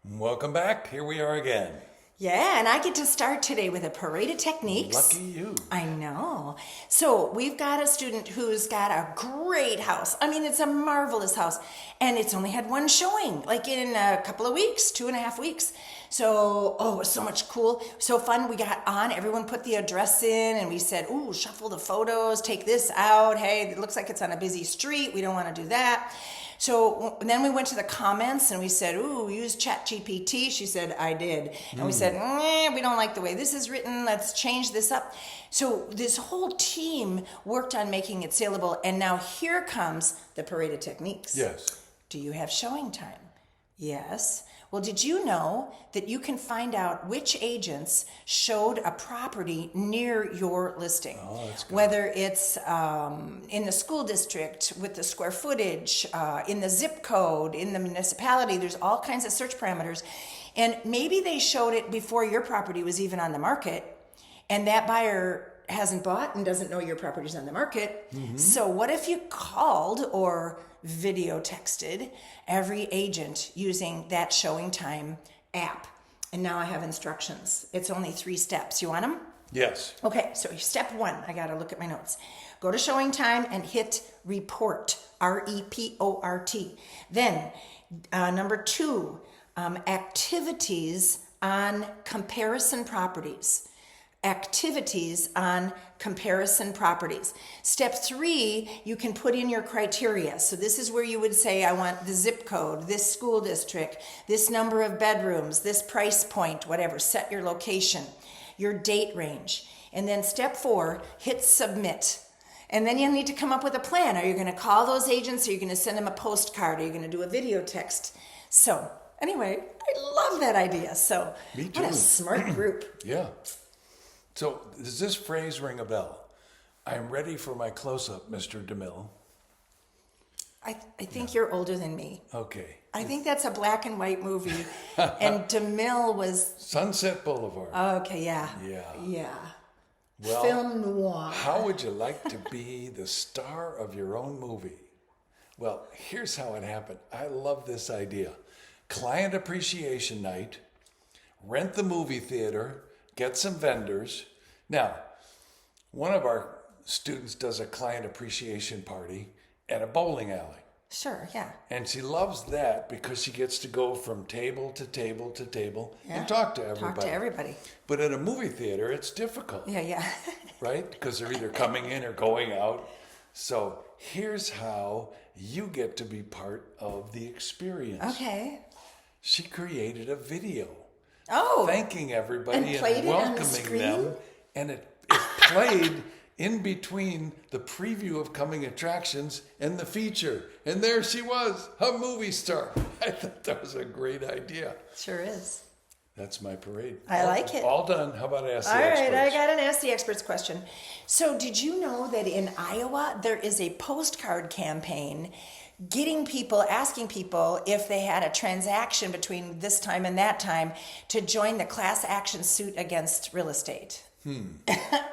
Welcome back. Here we are again. Yeah, and I get to start today with a parade of techniques. Lucky you. I know. So we've got a student who's got a great house. I mean, it's a marvelous house. And it's only had one showing, like in a couple of weeks, 2.5 weeks. So, it was so much cool, so fun. We got on, everyone put the address in, and we said, ooh, shuffle the photos, take this out. Hey, it looks like it's on a busy street. We don't want to do that. So then we went to the comments and we said, ooh, use ChatGPT. She said, I did. And we said, we don't like the way this is written. Let's change this up. So this whole team worked on making it saleable. And now here comes the parade of techniques. Yes. Do you have showing time? Yes. Well, did you know that you can find out which agents showed a property near your listing? Oh, that's good. Whether it's in the school district with the square footage, in the zip code, in the municipality, there's all kinds of search parameters. And maybe they showed it before your property was even on the market, and that buyer hasn't bought and doesn't know your property's on the market. Mm-hmm. So what if you called or video texted every agent using that showing time app? And now I have instructions. It's only 3 steps. You want them? Yes. Okay, so step 1, I got to look at my notes. Go to showing time and hit report, R-E-P-O-R-T. Then number 2, activities on comparison properties. Activities on comparison properties. Step 3, you can put in your criteria. So this is where you would say, I want the zip code, this school district, this number of bedrooms, this price point, whatever. Set your location, your date range. And then step 4, hit submit. And then you need to come up with a plan. Are you going to call those agents? Are you going to send them a postcard? Are you going to do a video text? So anyway, I love that idea. So Me too. What a smart group. Yeah. So does this phrase ring a bell? I'm ready for my close-up, Mr. DeMille. I think you're older than me. Okay. I think that's a black and white movie. And DeMille was... Sunset Boulevard. Okay, yeah. Yeah. Yeah. Well, Film noir. how would you like to be the star of your own movie? Well, here's how it happened. I love this idea. Client appreciation night, rent the movie theater, get some vendors. Now, one of our students does a client appreciation party at a bowling alley. Sure, yeah. And she loves that because she gets to go from table to table to table and talk to everybody. Talk to everybody. But at a movie theater, it's difficult. Yeah. Right? Because they're either coming in or going out. So here's how you get to be part of the experience. Okay. She created a video. Oh. Thanking everybody And played and it on the welcoming screen? them. And it played in between the preview of coming attractions and the feature. And there she was, a movie star. I thought that was a great idea. Sure is. That's my parade. I like it. All done. How about Ask the All Experts? right, I got an Ask the Experts question. So did you know that in Iowa, there is a postcard campaign asking people if they had a transaction between this time and that time to join the class action suit against real estate. I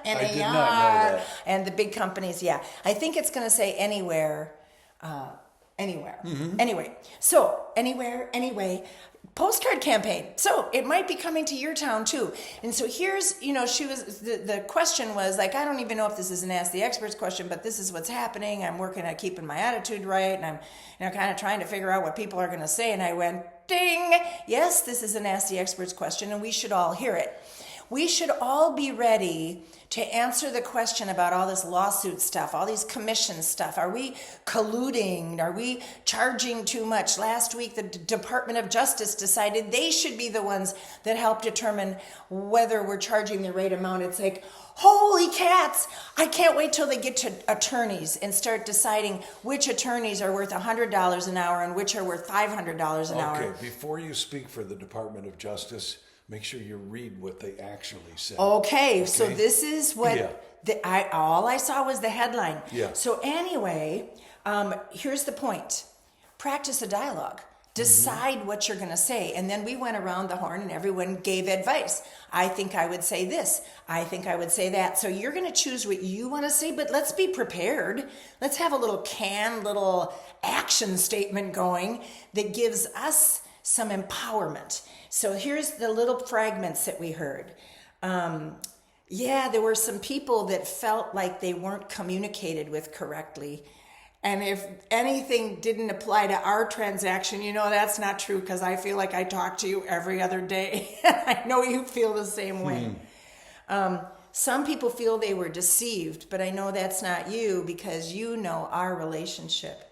did not know that. And the big companies, yeah. I think it's going to say anywhere. Mm-hmm. Anyway, postcard campaign. So it might be coming to your town too. And so here's, the question was like, I don't even know if this is an Ask the Experts question, but this is what's happening. I'm working at keeping my attitude right. And I'm, kind of trying to figure out what people are going to say. And I went, ding. Yes, this is an Ask the Experts question and we should all hear it. We should all be ready to answer the question about all this lawsuit stuff, all these commission stuff. Are we colluding? Are we charging too much? Last week, the Department of Justice decided they should be the ones that help determine whether we're charging the right amount. It's like, holy cats! I can't wait till they get to attorneys and start deciding which attorneys are worth $100 an hour and which are worth $500 an hour. Okay, before you speak for the Department of Justice, make sure you read what they actually said. Okay, so this is what Yeah. all I saw was the headline. Yeah. So anyway, here's the point. Practice a dialogue. Decide what you're going to say. And then we went around the horn and everyone gave advice. I think I would say this. I think I would say that. So you're going to choose what you want to say, but let's be prepared. Let's have a little action statement going that gives us some empowerment. So here's the little fragments that we heard. There were some people that felt like they weren't communicated with correctly. And if anything didn't apply to our transaction, that's not true, because I feel like I talk to you every other day. I know you feel the same way. Some people feel they were deceived, but I know that's not you, because you know our relationship.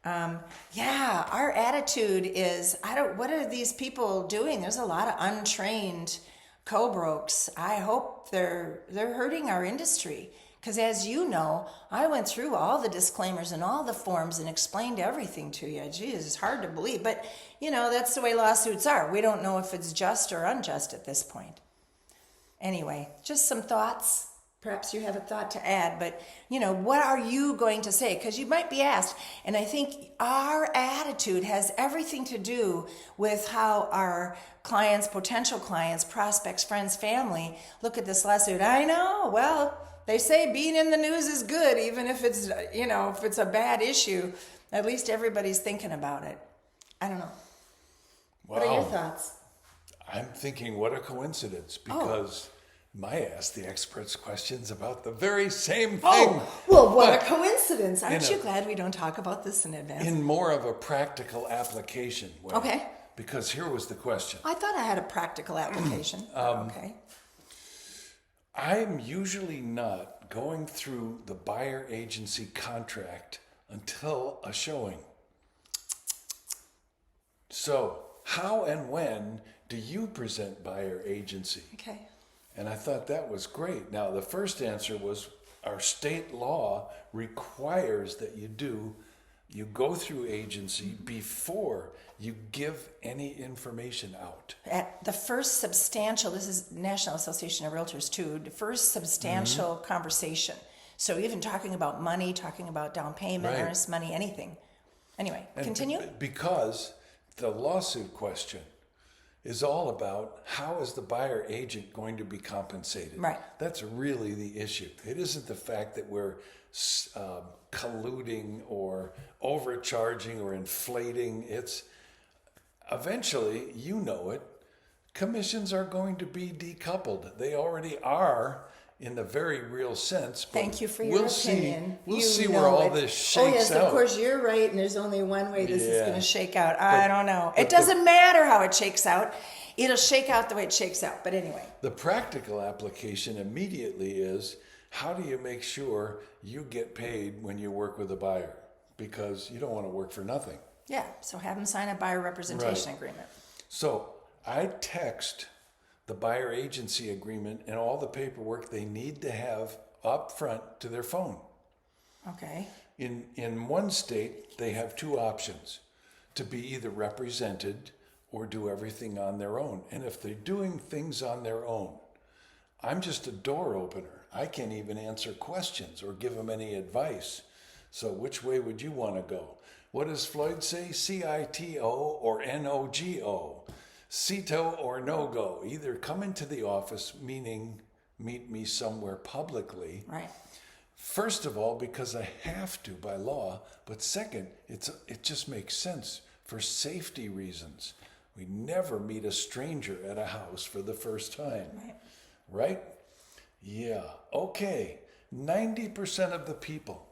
Our attitude is, what are these people doing? There's a lot of untrained co-brokes. I hope they're hurting our industry. Because as you know, I went through all the disclaimers and all the forms and explained everything to you. Geez, it's hard to believe. But, that's the way lawsuits are. We don't know if it's just or unjust at this point. Anyway, just some thoughts. Perhaps you have a thought to add, but, what are you going to say? Because you might be asked. And I think our attitude has everything to do with how our clients, potential clients, prospects, friends, family look at this lawsuit. I know, well, they say being in the news is good, even if it's, if it's a bad issue. At least everybody's thinking about it. I don't know. Wow. What are your thoughts? I'm thinking, what a coincidence, because I asked the experts questions about the very same thing. Oh, well, what a coincidence. Aren't you glad we don't talk about this in advance? In more of a practical application way. Okay. Because here was the question. I thought I had a practical application. Okay. I'm usually not going through the buyer agency contract until a showing. So, how and when do you present buyer agency? Okay. And I thought that was great. Now, the first answer was our state law requires that you go through agency before you give any information out. At the first substantial, this is National Association of Realtors too, the first substantial conversation. So even talking about money, talking about down payment, Right. earnest money, anything. Anyway, And continue. Because the lawsuit question is all about how is the buyer agent going to be compensated. Right. That's really the issue. It isn't the fact that we're colluding or overcharging or inflating. It's eventually, commissions are going to be decoupled. They already are in the very real sense. But Thank you for your opinion. We'll You see know where all it. this shakes Oh yes, out. of course you're right, and there's only one way this is Yeah. going to shake out. I don't know. It doesn't matter how it shakes out. It'll shake out the way it shakes out. But anyway. The practical application immediately is, how do you make sure you get paid when you work with a buyer? Because you don't want to work for nothing. Yeah, so have them sign a buyer representation agreement. So I text the buyer agency agreement and all the paperwork they need to have up front to their phone. Okay. In one state, they have two options: to be either represented or do everything on their own. And if they're doing things on their own, I'm just a door opener. I can't even answer questions or give them any advice. So which way would you want to go? What does Floyd say? CITO or NOGO? CITO or no-go? Either come into the office, meaning meet me somewhere publicly. Right. First of all, because I have to by law, but second, it just makes sense for safety reasons. We never meet a stranger at a house for the first time. Right? Yeah. Okay. 90% of the people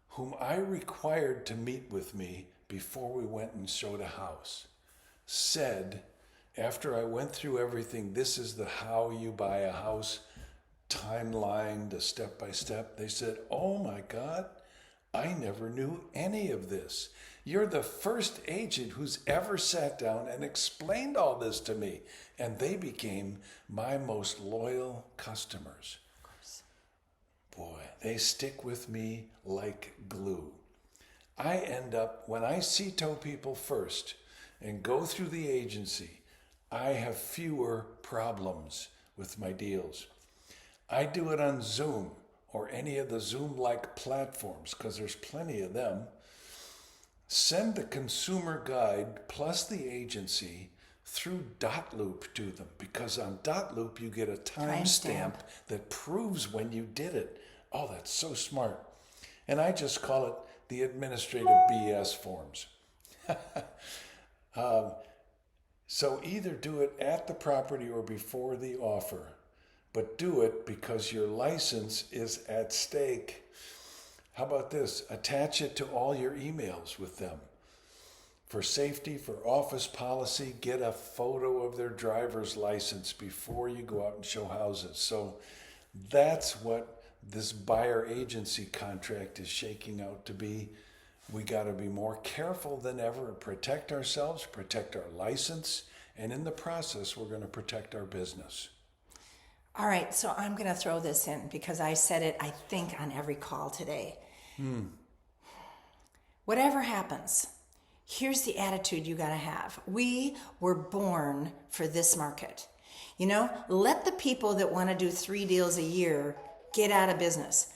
whom I required to meet with me before we went and showed a house said, after I went through everything, this is the how you buy a house timeline, the step by step. They said, oh my God, I never knew any of this. You're the first agent who's ever sat down and explained all this to me. And they became my most loyal customers. Of course. Boy, they stick with me like glue. I end up, when I CITO people first and go through the agency, I have fewer problems with my deals. I do it on Zoom or any of the Zoom-like platforms, because there's plenty of them. Send the consumer guide plus the agency through dotloop to them, because on dotloop you get a timestamp that proves when you did it. Oh, that's so smart. And I just call it the administrative BS forms. So either do it at the property or before the offer, but do it because your license is at stake. How about this? Attach it to all your emails with them. For safety, for office policy, get a photo of their driver's license before you go out and show houses. So that's what this buyer agency contract is shaking out to be. We got to be more careful than ever, protect ourselves, protect our license, and in the process, we're going to protect our business. All right, so I'm going to throw this in because I said it, I think, on every call today. Whatever happens, here's the attitude you got to have. We were born for this market. You know, let the people that want to do 3 deals a year get out of business.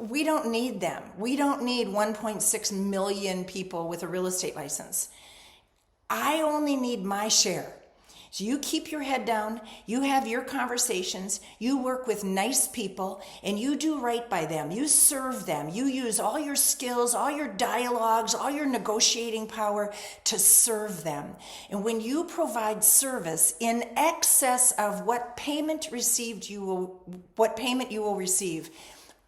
We don't need them. We don't need 1.6 million people with a real estate license. I only need my share. So you keep your head down, you have your conversations, you work with nice people, and you do right by them. You serve them. You use all your skills, all your dialogues, all your negotiating power to serve them. And when you provide service in excess of what payment you will receive,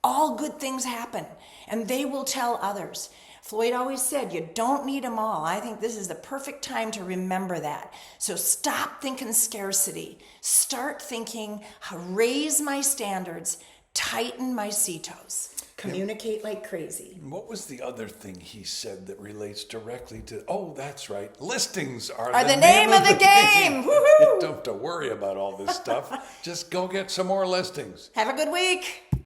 all good things happen, and they will tell others. Floyd always said, you don't need them all. I think this is the perfect time to remember that. So stop thinking scarcity. Start thinking, raise my standards, tighten my CITOs. Communicate like crazy. What was the other thing he said that relates directly to, oh, that's right, listings are the name of the game. Woohoo! You don't have to worry about all this stuff. Just go get some more listings. Have a good week.